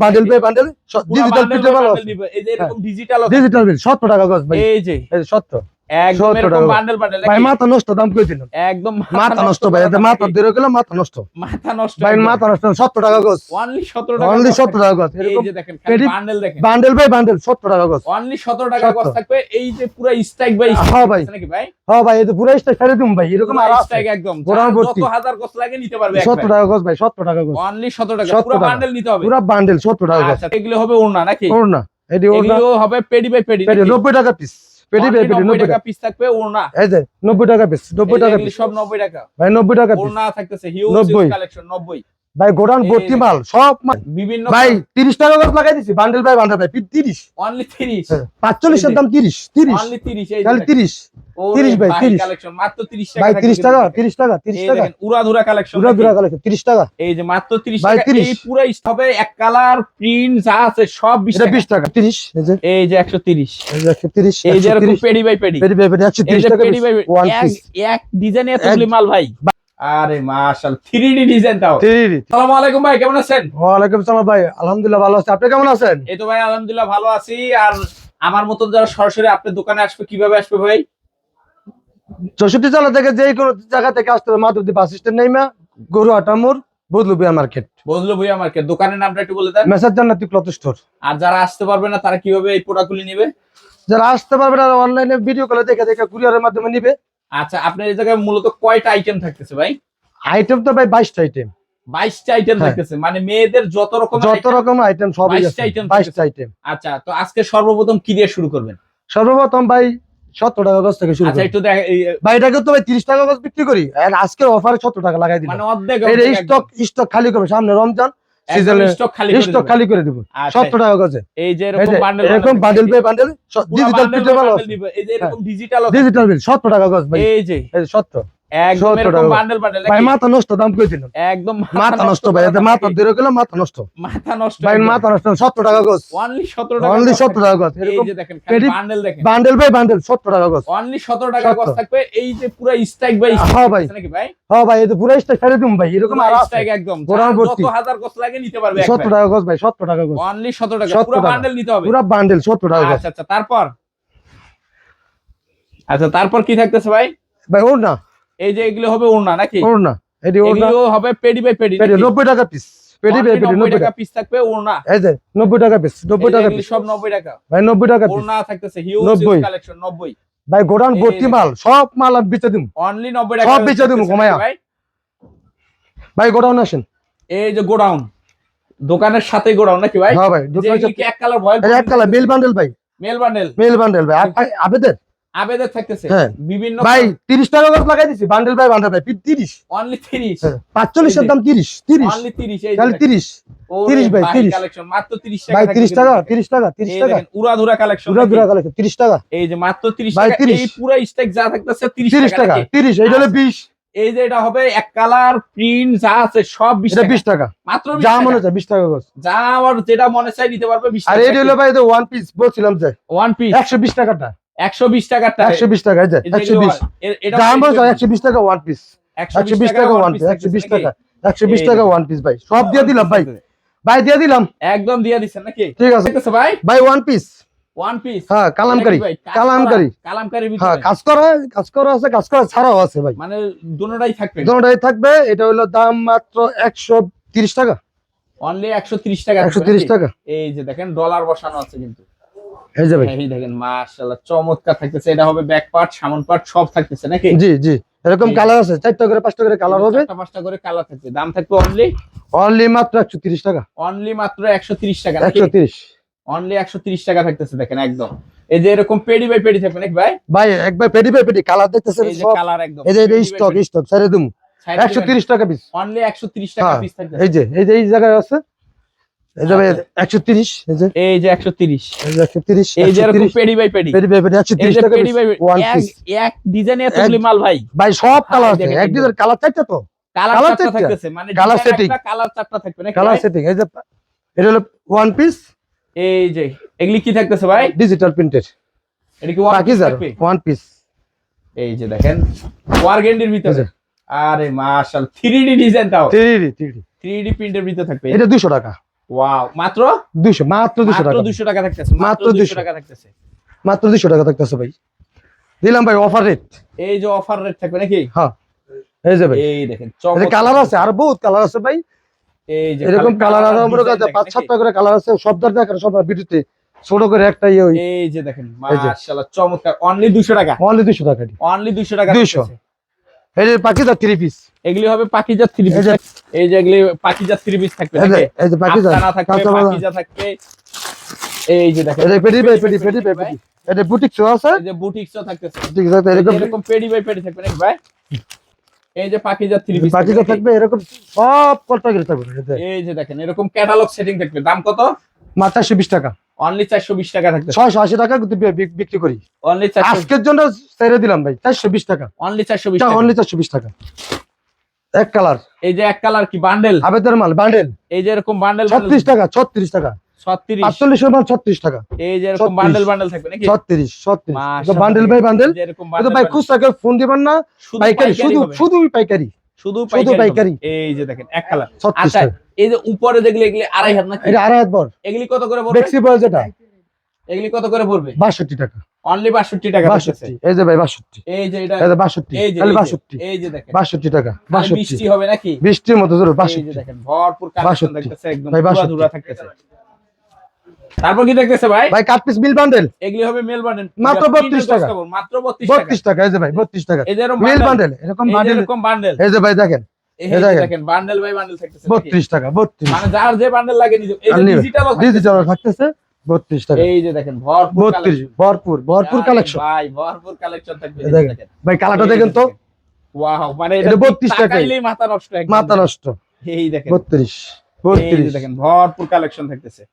Bundle by bundle digital প্রিন্টে ভালো এই যে এরকম ডিজিটাল ডিজিটাল বিল 70 টাকা গজ ভাই। এই যে 70 একদম এরকম বান্ডেল বান্ডেল ভাই মাথা নষ্ট দাম কই দিলেন একদম মাথা নষ্ট ভাই এটা মাথা ধরে গেল মাথা নষ্ট ভাই মাথা নষ্ট 70 টাকা গজ অনলি 17 টাকা অনলি 70 টাকা গজ এই যে দেখেন বান্ডেল দেখেন বান্ডেল বাই বান্ডেল 70 টাকা গজ অনলি 17 টাকা গজ থাকবে এই যে পুরো স্ট্রাইক বাই হ্যাঁ ভাই নাকি ভাই হ্যাঁ ভাই এই তো পুরো স্ট্রাইক ছেড়ে দিম ভাই এরকম আর স্ট্রাইক একদম যত হাজার গজ লাগে নিতে পারবে 70 টাকা গজ ভাই 70 টাকা গজ অনলি 17 টাকা পুরো বান্ডেল নিতে হবে পুরো বান্ডেল 70 টাকা গজ আচ্ছা এগুলো হবে ওড়না নাকি ওড়না এডি ওড়না এগুলো হবে পেডি বাই পেডি 90 টাকা পিস পেডি বাই পেডি 90 টাকা পিস থাকবে ওড়না এই যে 90 টাকা পিস 90 টাকা পিস সব 90 টাকা ভাই 90 টাকা পিস ওড়না থাকতেছে হিউজ কালেকশন 90 ভাই গোডাউন ভর্তি মাল সব বিভিন্ন ভাই 30 টাকা করে লাগাই দিছি বান্ডেল বাই বান্ডেল ভাই 30 অনলি 30 45 এর দাম 30 30 অনলি 30 এই খালি 30 30 ভাই 30 কালেকশন মাত্র 30 টাকা ভাই 30 টাকা 30 টাকা 30 টাকা উড়াধুরা কালেকশন উড়াধুরা কালেকশন 30 টাকা এই যে মাত্র 30 টাকা এই পুরো হবে এক কালার প্রিন্ট যা আছে সব 20 টাকা 30 এই যে 130 এই যে 130 এই যে এরকম পেডি বাই পেডি পেডি বাই পেডি 130 টাকা ওয়ান পিস এক ডিজাইনে এতগুলি মাল ভাই আরে মাশাআল্লাহ 3D ডিজাইন দাও 3D আসসালামু আলাইকুম ভাই কেমন আছেন? ওয়া আলাইকুম আসসালাম ভাই আলহামদুলিল্লাহ ভালো আছি আপনি কেমন আছেন? এই তো ভাই আলহামদুলিল্লাহ ভালো আছি আর আমার মতন যারা সরাসরি আপনার দোকানে আসবে কিভাবে আসবে ভাই? 64 জেলা থেকে যেই কোন জায়গা থেকে আসতে হবে মাধবদী বাস স্ট্যান্ড নেইমা গরুহাটা মোড় বদলুবিয়া মার্কেট বদলুবিয়া মার্কেট দোকানের নামটা একটু বলে দেন। মেসাজ জান্নাতি ক্লথ স্টোর। আর যারা আসতে পারবে না তারা কিভাবে এই প্রোডাক্টগুলি নেবে? যারা আসতে পারবে না অনলাইনে ভিডিও কলে দেখে দেখে কুরিয়ারের মাধ্যমে নিবে। আচ্ছা আপনার এই জায়গায় মূলত কয়টা আইটেম থাকতেছে ভাই? আইটেম তো ভাই 22টা আইটেম 22টা আইটেম থাকতেছে মানে মেয়েদের যত রকম আইটেম সবই আছে 22টা আইটেম। আচ্ছা তো আজকে সর্বপ্রথম কি দিয়ে শুরু করবেন? সর্বপ্রথম ভাই 70 টাকা গজ থেকে শুরু আচ্ছা একটু দেখ ভাই এটাকে তো ভাই 30 টাকা গজ বিক্রি করি আর আজকের অফারে 70 টাকা লাগাই দিলাম মানে অর্ধেক এই স্টক খালি করবে সামনে রমজান সিজনে স্টক খালি করে দেব 70 টাকা গজে এই যে এরকম বান্ডেল বাই বান্ডেল ডিজিটাল প্রিন্টে ভালো এই যে এরকম ডিজিটাল বিল 70 টাকা গজ ভাই এই যে 70 একদম এরকম বান্ডেল ভাই মাথা নষ্ট দাম কই দিলেন একদম মাথা নষ্ট ভাই এটা মাথা ধরে গেল মাথা নষ্ট ভাই মাথা নষ্ট 70 টাকা গজ অনলি 17 টাকা অনলি 70 টাকা গজ এই যে দেখেন বান্ডেল দেখেন বান্ডেল বাই বান্ডেল 70 টাকা গজ অনলি 17 টাকা গজ থাকবে এই যে পুরো স্ট্রাইক বাই হ্যাঁ ভাই নাকি ভাই হ্যাঁ ভাই এটা পুরো স্ট্রাইক ছেড়ে দিম ভাই এরকম আর স্ট্রাইক একদম যত হাজার গজ লাগে নিতে পারবে 70 টাকা গজ ভাই 70 টাকা গজ অনলি 17 টাকা পুরো বান্ডেল নিতে হবে পুরো বান্ডেল 70 টাকা গজ আচ্ছা তারপর কি থাকতেছে ভাই? ভাই ওড়না এই যে এগুলো হবে ওড়না নাকি? ওড়না এডি ওড়না এগুলো হবে পেডি বাই পেডি 90 টাকা পিস পেডি বাই পেডি 90 টাকা পিস থাকবে ওড়না এই যে 90 টাকা পিস 90 টাকা পিস সব 90 টাকা ভাই 90 টাকা পিস ওড়না থাকতেছে হিউজ কালেকশন 90 ভাই গোডাউন ভর্তি মাল সব মাল আমি বেচে দিম অনলি 90 টাকা সব বেচে দিম কমায়া ভাই গোডাউন আসেন এই যে গোডাউন দোকানের সাথে গোডাউন নাকি ভাই? হ্যাঁ ভাই দোকানের সাথে এক কালার ভয়েল এক কালার মেল বান্ডেল ভাই মেল বান্ডেল ভাই আবেদন থাকতেছে বিভিন্ন ভাই 30 টাকা করে লাগাই দিছি বান্ডেল ভাই 30 অনলি 30 45 এর দাম 30 অনলি 30 এই খালি 30 30 ভাই 30 কালেকশন মাত্র 30 টাকা ভাই 30 টাকা 30 টাকা 30 টাকা উড়াধুরা কালেকশন 30 টাকা এই যে মাত্র 30 টাকা এই পুরো স্টক যা থাকতেছে 30 টাকা 30 এইটা হলো 20 এই যে এটা হবে এক কালার প্রিন্ট যা আছে সব 20 টাকা মাত্র 20 যা মনে চায় 20 টাকা গজ যা আর যেটা মনে চাই নিতে পারবে 20 টাকা আর এই হলো ভাই তো ওয়ান পিস বলছিলাম যে ওয়ান পিস 120 টাকাটা 120 টাকাটা 120 টাকা এই যে 120 এটা দাম বলছো 120 টাকা ওয়ান পিস 120 টাকা ওয়ান পিস 120 টাকা 120 টাকা ওয়ান পিস ভাই সব দিয়ে দিলাম ভাই দিয়ে দিলাম একদম দিয়ে দিছেন নাকি? ঠিক আছে ভাই ওয়ান পিস হ্যাঁ কালামকারী ভিতরে হ্যাঁ কাজ করা আছে কাজ করা ছাড়াও আছে ভাই মানে দুটোটাই থাকবে এটা হলো দাম মাত্র 130 টাকা অনলি 130 টাকা 130 টাকা এই যে দেখেন ডলার বসানো আছে কিন্তু এই যে ভাই এই দেখেন মাশাআল্লাহ চমৎকার থাকতেছে এটা হবে ব্যাক পার্ট সামন পার্ট সব থাকতেছে নাকি? জি এরকম কালার আছে 4টা করে 5টা করে কালার হবে 5টা করে কালার থাকবে দাম থাকবে অনলি মাত্র 130 টাকা অনলি মাত্র 130 টাকা 130 অনলি 130 টাকা থাকতেছে দেখেন একদম এই যে এরকম পেডি বাই পেডি থাকবে নাকি ভাই একবার পেডি বাই পেডি কালার দেখতেছেন এই যে কালার একদম এই যে স্টক ছেড়ে দিমু 130 টাকা পিস অনলি 130 টাকা পিস থাকবে এই যে এই জায়গায় আছে এই যে 130 এই যে 130 এই যে এরকম পেডি বাই পেডি 130 টাকা পিস ওয়ান পিস এক ডিজাইনে এতগুলি মাল ভাই সব কালার আছে এক ডিজাইন কালার চারটা তো কালার চারটা থাকতেছে মানে কালার সেটিং কালার চারটা থাকবে নাকি কালার সেটিং এই যে এটা হলো ওয়ান পিস এই যে এগুলি কি থাকতেছে ভাই? ডিজিটাল প্রিন্টেড এটা কি ওয়ান পিস এই যে দেখেন ওয়ারগেন্ডির ভিতরে আরে মাশাআল্লাহ 3D ডিজাইন দাও 3D প্রিন্টের ভিতরে থাকবে এটা 200 টাকা ওয়াও, মাত্র 200, মাত্র 200 মাত্র টাকা, 200 টাকা থাকতেছে, মাত্র মাত্র 200 200 টাকা থাকতেছে। মাত্র 200 টাকা থাকতেছে ভাই, দিলাম ভাই অফার রেট। এই যে অফার রেট থাকবে নাকি? হ্যাঁ, এই যে ভাই, এই দেখেন এই যে চমৎকার কালার আছে, আর বহুত কালার আছে ভাই, এই যে এরকম খালি কালার আর আর আমার কাছে design 5-7টা দেখেন করে কালার আছে, সব দর দেখেন, সব ভিডিওতে ছোট করে একটা ইয়ে ওই নাকি? এই যে দেখেন এই যে। মাশাআল্লাহ চমৎকার, অনলি 200 টাকা, অনলি 200 টাকা, অনলি 200 টাকা 200 থাকতেছে। এই যে পাকিজা 3 পিস, এগুলি হবে পাকিজা 3 এই পিস, যে এই যে এগুলি পাকিজা 3 পিস থাকবে এই যে নাকি? এই যে পাকিজা, আফগানা থাকবে, পাকিজা থাকবে, এই যে দেখেন এই যে পেডি ভাই, পেডি পেডি ভাই, ভাই, পেডি, এই যে বুটিক শো আছে, এই যে বুটিক্সও থাকতেছে, ঠিক আছে, এই যে এরকম এরকম পেডি বাই পেডি থাকবে নাকি ভাই? এই যে পাকিজা 3 পিস পাকিজা থাকবে, এরকম সব কত করে থাকবে, এই যে দেখেন এরকম ক্যাটালগ সেটিং থাকবে। দাম কত? মাত্র 420 টাকা, অনলি 420 টাকা থাকতেছে, 680 টাকা কিন্তু বিক্রি করি, অনলি 400, আজকের জন্য ছেড়ে দিলাম ভাই 420 টাকা, অনলি 420 এটা টাকা। অনলি 420 টাকা। এক কালার, এই যে এক কালার কি বান্ডেল, আবেদন মাল বান্ডেল এই যে এরকম বান্ডেল 36 টাকা, 36 টাকা, 36, 48 এর মাল 36 টাকা, এই যে এরকম 36 বান্ডেল বান্ডেল থাকবে নাকি? 36 মাশাআল্লাহ, বান্ডেল ভাই, বান্ডেল এই যে এরকম তো বান্ডেল ভাই খুচরা কেউ ফোন দিবেন না, শুধু পাইকারি, শুধু হবে। শুধু পাইকারি, শুধু শুধু পাইকারি পাইকারি। হবে। এই যে দেখেন এক কালার। 36 আচ্ছা টাকা, এই যে উপরে যেগুলি এগুলি আড়াই হাত নাকি? এটা আড়াই হাত বর, এগুলি কত করে পড়বে? বেক্সি বল যেটা এগুলি কত করে পড়বে? 62 টাকা, অনলি 62 টাকা থাকতেছে। 62, এই যে ভাই 62, এই যে এটা, এই যে 62, এই যে খালি এই যে, 62, এই যে দেখেন 62 টাকা, আর 62 বৃষ্টি হবে নাকি? বৃষ্টির মতো জোরে এই যে 62, দেখেন ভরপুর কালেকশন 62 দেখতেছে, একদম ভাই, পুরা 62 ধুরা থাকতেছে। তারপর কি দেখতেছে ভাই? ভাই কাট পিস মিল বান্ডেল এগুলি হবে মেল বান্ডেল, মাত্র 32 টাকা, মাত্র 32 টাকা। 32 টাকা, এই যে ভাই 32 টাকা এই যে এরকম মিল বান্ডেল, বান্ডেল, এরকম এই যে বান্ডেল, এরকম বান্ডেল, এই যে ভাই দেখেন, এই এই যে দেখেন। দেখেন বান্ডেল বাই বান্ডেল থাকতেছে নাকি? 32 টাকা, 32 মানে যার যে বান্ডেল লাগে নিজ, এই যে ডিজিটাল ডিজিটাল থাকতেছে 32 টাকা, এই যে দেখেন ভরপুর 32 কালেকশন, ভরপুর ভরপুর কালেকশন ভাই ভরপুর কালেকশন থাকবে। এই দেখেন। ভাই কালারটা দেখেন তো, ওয়াও, মানে এটা এটা 32 টাকায়। তাকাইলেই মাথা নষ্ট একদম। মাথা নষ্ট, এই দেখেন 32 এই যে 32 দেখেন ভরপুর কালেকশন থাকতেছে।